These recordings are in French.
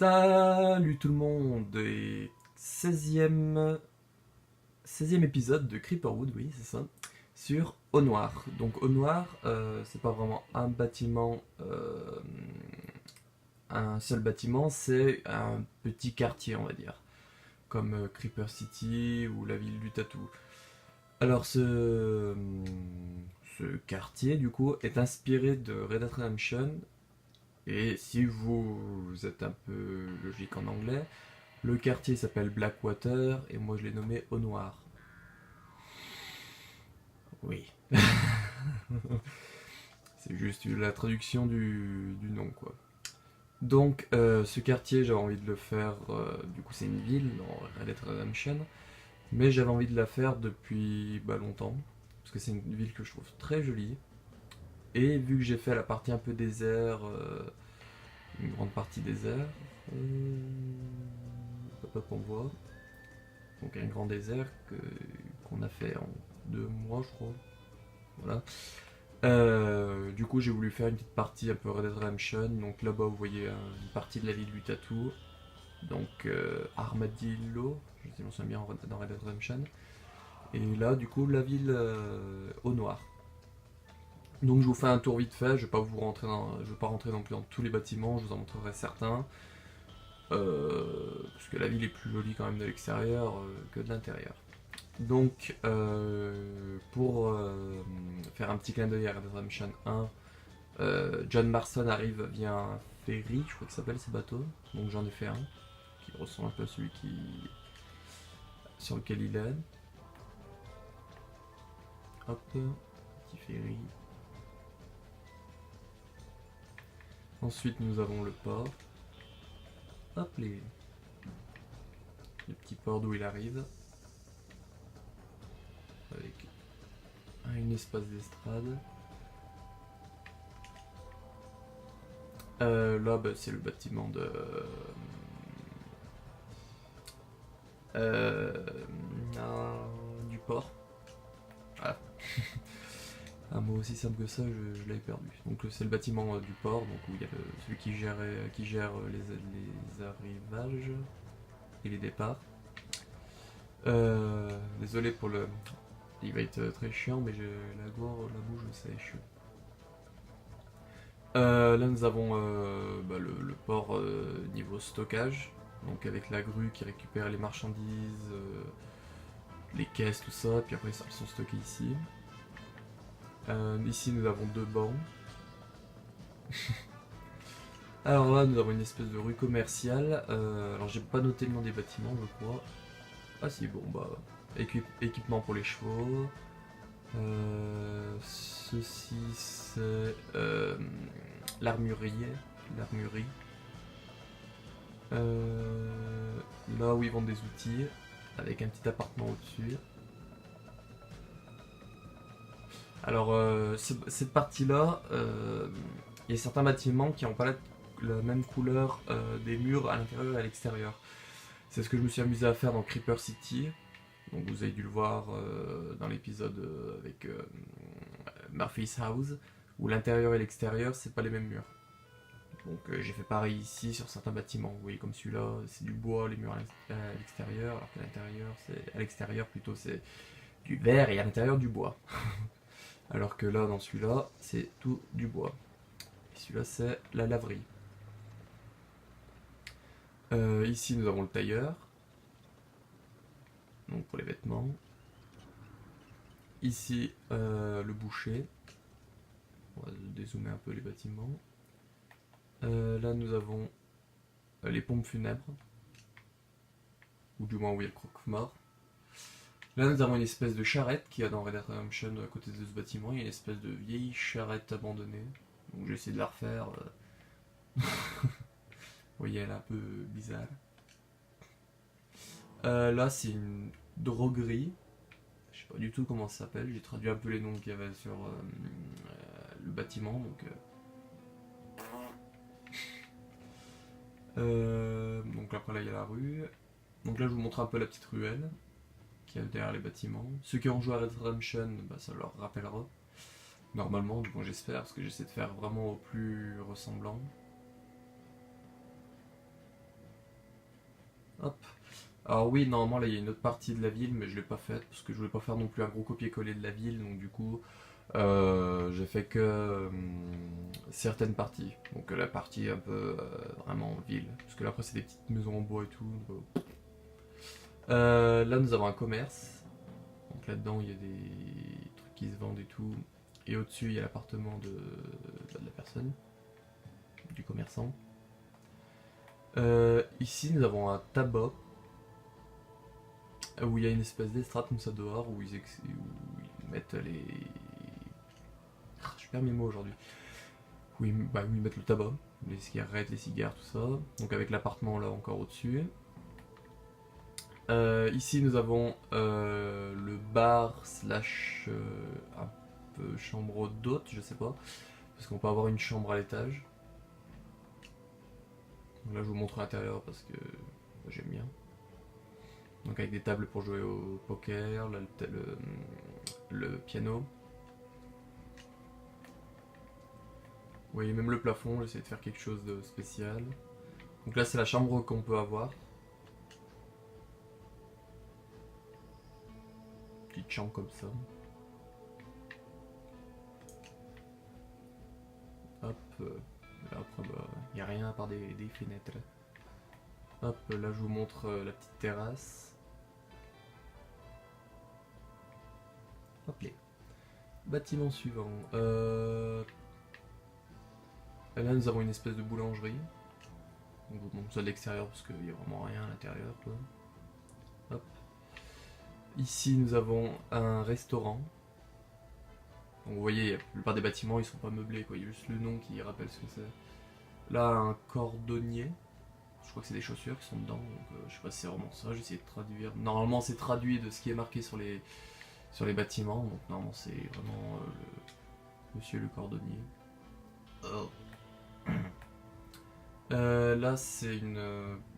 Salut tout le monde et 16e épisode de Creeperwood, oui c'est ça, sur Eau Noire. Donc Eau Noire, c'est pas vraiment un bâtiment, un seul bâtiment, c'est un petit quartier on va dire, comme Creeper City ou la ville du Tatou. Alors ce quartier du coup est inspiré de Red Dead Redemption et si vous êtes un peu logique en anglais, le quartier s'appelle Blackwater et moi je l'ai nommé Eau Noire. Oui. C'est juste la traduction du nom quoi. Donc ce quartier j'avais envie de le faire, du coup c'est une ville dans Red Dead Redemption, mais j'avais envie de la faire depuis longtemps, parce que c'est une ville que je trouve très jolie. Et vu que j'ai fait la partie un peu désert, une grande partie désert, pas qu'on voit, donc un grand désert qu'on a fait en 2 mois je crois. Voilà. Du coup, j'ai voulu faire une petite partie un peu Red Dead Redemption. Donc là-bas, vous voyez une partie de la ville du Tattoo. Donc Armadillo, je me souviens bien dans Red Dead Redemption. Et là, du coup, la ville au noir. Donc je vous fais un tour vite fait. Je vais pas rentrer non plus dans tous les bâtiments. Je vous en montrerai certains. Parce que la ville est plus jolie quand même de l'extérieur que de l'intérieur. Donc, pour faire un petit clin d'œil à Red Dead Redemption 1, John Marston arrive via un ferry, je crois que ça s'appelle ce bateau. Donc j'en ai fait un, qui ressemble un peu à celui sur lequel il est. Hop, petit ferry. Ensuite nous avons le port. Hop, le petit port d'où il arrive. Avec un espace d'estrade. Là, c'est le bâtiment euh, du port. Voilà. Un mot aussi simple que ça, je l'avais perdu. Donc c'est le bâtiment du port, donc où il y a celui qui gère les arrivages et les départs. Désolé pour le... Il va être très chiant, mais j'ai la gorge, la bouche sèche. Là nous avons le port niveau stockage, donc avec la grue qui récupère les marchandises, les caisses, tout ça, puis après elles sont stockées ici. Ici nous avons 2 bancs. Alors là nous avons une espèce de rue commerciale. Alors j'ai pas noté le nom des bâtiments je crois. Ah si bon équipement pour les chevaux. Ceci c'est l'armurerie. L'armurerie. Là où ils vendent des outils, avec un petit appartement au-dessus. Alors, cette partie-là, il y a certains bâtiments qui n'ont pas la même couleur des murs à l'intérieur et à l'extérieur. C'est ce que je me suis amusé à faire dans Creeper City. Donc vous avez dû le voir dans l'épisode avec Murphy's House, où l'intérieur et l'extérieur, c'est pas les mêmes murs. Donc j'ai fait pareil ici sur certains bâtiments. Vous voyez comme celui-là, c'est du bois, les murs à l'extérieur, alors qu'à l'intérieur, c'est à l'extérieur plutôt c'est du verre et à l'intérieur du bois. Alors que là, dans celui-là, c'est tout du bois. Et celui-là, c'est la laverie. Ici, nous avons le tailleur, donc pour les vêtements. Ici, le boucher. On va dézoomer un peu les bâtiments. Là, nous avons les pompes funèbres. Ou du moins où il y a le croque-mort. Là, nous avons une espèce de charrette qu'il y a dans Red Dead Redemption à côté de ce bâtiment. Il y a une espèce de vieille charrette abandonnée. Donc, j'ai essayé de la refaire. Vous voyez, elle est un peu bizarre. Là, c'est une droguerie. Je sais pas du tout comment ça s'appelle. J'ai traduit un peu les noms qu'il y avait sur le bâtiment. Donc après, là, il y a la rue. Donc là, je vous montre un peu la petite ruelle qu'il y a derrière les bâtiments. Ceux qui ont joué à Red Dead Redemption, ça leur rappellera. Normalement, du coup, j'espère, parce que j'essaie de faire vraiment au plus ressemblant. Hop. Alors oui, normalement là il y a une autre partie de la ville, mais je l'ai pas faite parce que je voulais pas faire non plus un gros copier-coller de la ville, donc du coup j'ai fait que certaines parties. Donc la partie un peu vraiment ville, parce que là après c'est des petites maisons en bois et tout. Là nous avons un commerce, donc là-dedans il y a des trucs qui se vendent et tout. Et au-dessus il y a l'appartement de la personne, du commerçant. Ici nous avons un tabac où il y a une espèce d'estrade comme ça dehors où ils mettent les. Ah, je perds mes mots aujourd'hui. Où ils mettent le tabac, les cigarettes, les cigares, tout ça. Donc avec l'appartement là encore au-dessus. Ici nous avons le bar slash un peu chambre d'hôte, je sais pas. Parce qu'on peut avoir une chambre à l'étage. Donc là je vous montre l'intérieur parce que j'aime bien. Donc avec des tables pour jouer au poker, là, le piano. Vous voyez même le plafond, j'essaie de faire quelque chose de spécial. Donc là c'est la chambre qu'on peut avoir. Petite chambre comme ça. Hop, là après bah y a rien à part des fenêtres. Hop, là je vous montre la petite terrasse. Hop là. Bâtiment suivant. Là nous avons une espèce de boulangerie. Donc, je vous montre ça de l'extérieur parce qu'il n'y a vraiment rien à l'intérieur. Hop. Ici nous avons un restaurant. Donc, vous voyez, la plupart des bâtiments ils sont pas meublés quoi. Il y a juste le nom qui rappelle ce que c'est. Là un cordonnier. Je crois que c'est des chaussures qui sont dedans. Donc, je sais pas si c'est vraiment ça. J'ai essayé de traduire. Normalement c'est traduit de ce qui est marqué sur les bâtiments. Donc normalement c'est vraiment monsieur le cordonnier. Oh. Là c'est une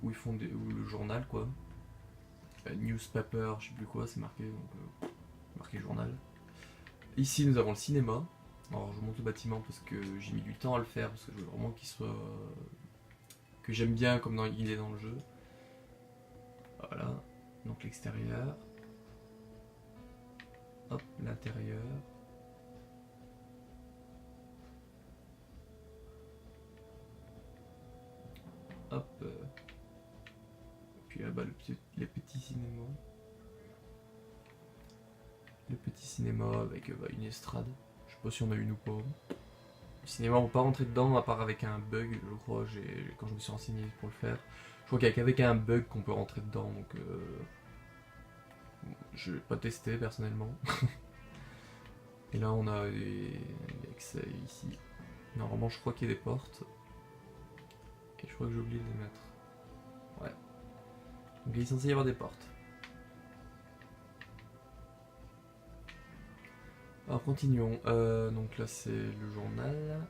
où ils font où le journal quoi. Newspaper, je sais plus quoi, c'est marqué donc marqué journal. Ici nous avons le cinéma. Alors je vous montre le bâtiment parce que j'ai mis du temps à le faire parce que je veux vraiment qu'il soit que j'aime bien comme il est dans le jeu. Voilà, donc l'extérieur. Hop, l'intérieur. Hop. Puis là-bas les petits cinémas. Le petit cinéma avec une estrade. Je sais pas si on a une ou pas. Le cinéma, on peut pas rentrer dedans à part avec un bug, je crois, quand je me suis renseigné pour le faire. Je crois qu'il y a qu'avec un bug qu'on peut rentrer dedans, donc je vais pas tester personnellement. Et là on a les accès ici. Normalement je crois qu'il y a des portes. Et je crois que j'ai oublié de les mettre. Ouais. Donc il est censé y avoir des portes. Alors continuons. Donc là c'est le journal.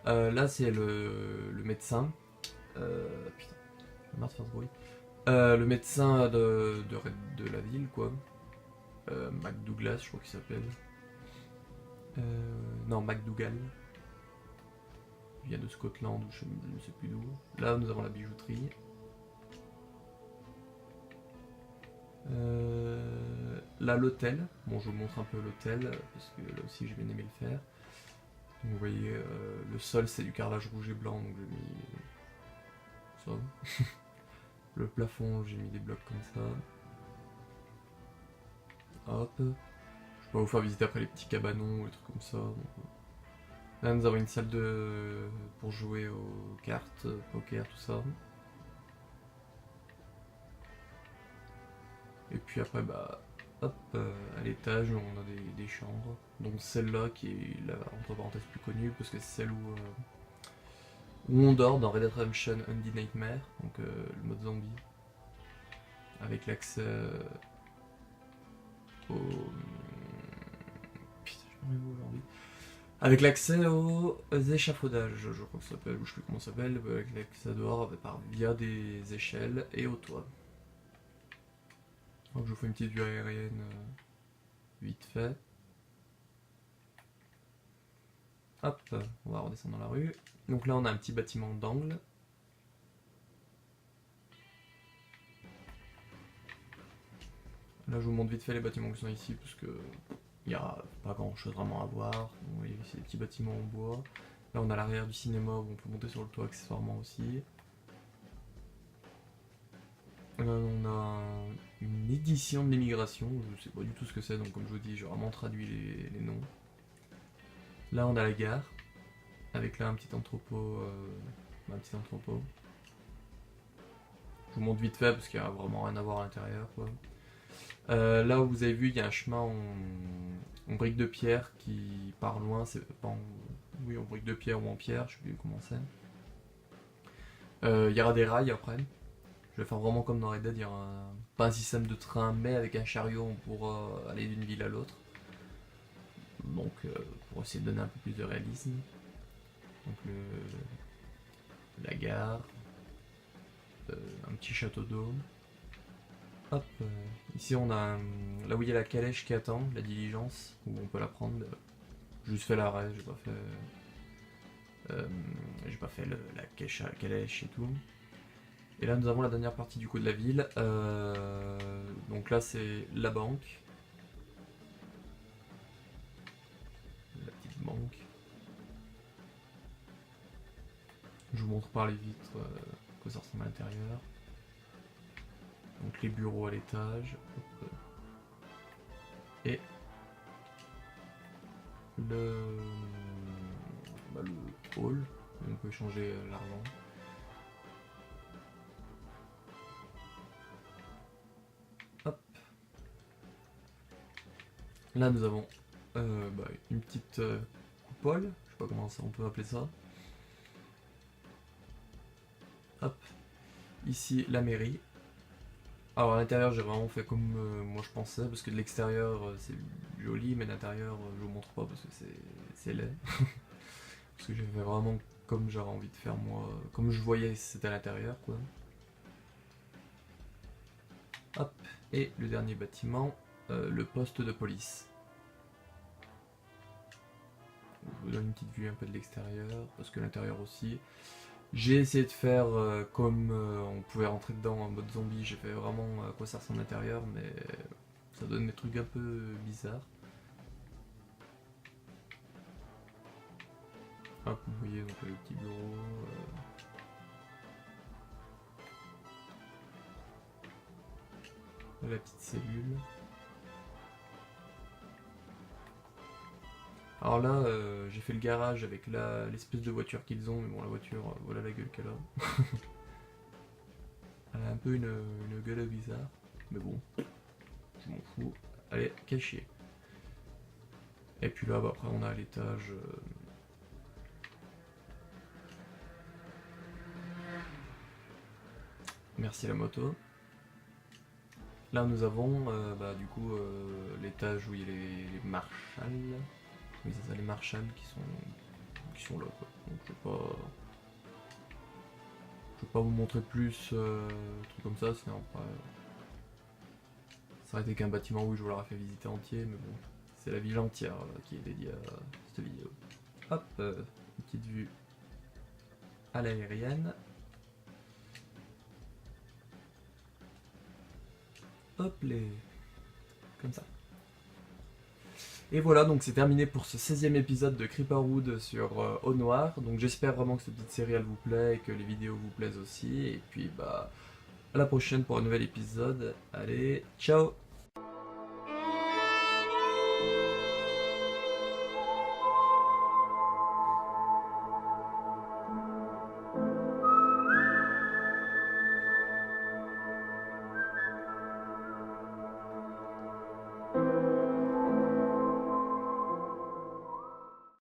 Là c'est le médecin. Putain, j'ai marre de faire ce bruit. Le médecin de la ville, quoi. McDouglas, je crois qu'il s'appelle. Non, McDougall. Il vient de Scotland, je ne sais plus d'où. Là, nous avons la bijouterie. Là, l'hôtel. Bon, je vous montre un peu l'hôtel, parce que là aussi, j'ai bien aimé le faire. Donc, vous voyez, le sol, c'est du carrelage rouge et blanc, donc j'ai mis ça. Le plafond, j'ai mis des blocs comme ça. Hop. Je vais pas vous faire visiter après les petits cabanons ou les trucs comme ça. Donc, là, nous avons une salle pour jouer aux cartes, poker, tout ça. Et puis après, bah, hop, à l'étage, on a des chambres. Donc celle-là qui est la entre parenthèses plus connue parce que c'est celle où on dort dans Red Dead Redemption Undead Nightmare, donc le mode zombie, avec l'accès au. Putain, je me remets aujourd'hui. Avec l'accès aux échafaudages, je crois que ça s'appelle, ou je sais plus comment ça s'appelle, avec l'accès dehors via des échelles et au toit. Donc je vous fais une petite vue aérienne vite fait. Hop, on va redescendre dans la rue. Donc là on a un petit bâtiment d'angle. Là je vous montre vite fait les bâtiments qui sont ici parce que il n'y a pas grand chose vraiment à voir. Vous voyez, c'est des petits bâtiments en bois. Là on a l'arrière du cinéma où on peut monter sur le toit accessoirement aussi. Là on a une édition de l'immigration, je sais pas du tout ce que c'est, donc comme je vous dis j'ai vraiment traduit les noms. Là on a la gare, avec là un petit entrepôt. Je vous montre vite fait parce qu'il n'y a vraiment rien à voir à l'intérieur, quoi. Là où vous avez vu, il y a un chemin en briques de pierre qui part loin. C'est pas en... Oui, en briques de pierre ou en pierre, je sais plus comment c'est. Il y aura des rails après. Je vais faire vraiment comme dans Red Dead, il y aura pas un système de train, mais avec un chariot, on pourra aller d'une ville à l'autre. Donc, pour essayer de donner un peu plus de réalisme. Donc, la gare, un petit château d'eau. Hop, ici on a là où il y a la calèche qui attend, la diligence, où on peut la prendre. Juste fait l'arrêt, j'ai pas fait la calèche et tout. Et là nous avons la dernière partie du coup de la ville. Donc là c'est la banque. La petite banque. Je vous montre par les vitres quoi ça ressemble à l'intérieur. Donc les bureaux à l'étage. Et le hall, où on peut échanger l'argent. Hop. Là nous avons une petite coupole, je sais pas comment ça on peut appeler ça. Hop. Ici la mairie. Alors à l'intérieur j'ai vraiment fait comme moi je pensais, parce que de l'extérieur c'est joli, mais l'intérieur je vous montre pas parce que c'est laid. Parce que j'ai fait vraiment comme j'aurais envie de faire moi, comme je voyais si c'était à l'intérieur quoi. Hop, et le dernier bâtiment, le poste de police. Je vous donne une petite vue un peu de l'extérieur, parce que l'intérieur aussi. J'ai essayé de faire comme on pouvait rentrer dedans en mode zombie, j'ai fait vraiment à quoi ça ressemble à l'intérieur, mais ça donne des trucs un peu bizarres. Hop, vous voyez donc le petit bureau. La petite cellule. Alors là, j'ai fait le garage avec l'espèce de voiture qu'ils ont, mais bon, la voiture, voilà la gueule qu'elle a. Elle a un peu une gueule bizarre, mais bon, je m'en fous. Allez, cachier. Et puis là, après, on a à l'étage. Merci la moto. Là, nous avons du coup l'étage où il y a les marshals. Oui, c'est ça, les marshals qui sont là, quoi. Donc, je vais pas vous montrer plus trucs comme ça, sinon après. Ça aurait été qu'un bâtiment où je vous l'aurais fait visiter entier, mais bon, c'est la ville entière qui est dédiée à cette vidéo. Hop, une petite vue à l'aérienne. Hop les, comme ça. Et voilà, donc c'est terminé pour ce 16e épisode de Creeperwood sur Au Noir. Donc j'espère vraiment que cette petite série elle vous plaît et que les vidéos vous plaisent aussi. Et puis à la prochaine pour un nouvel épisode. Allez, ciao!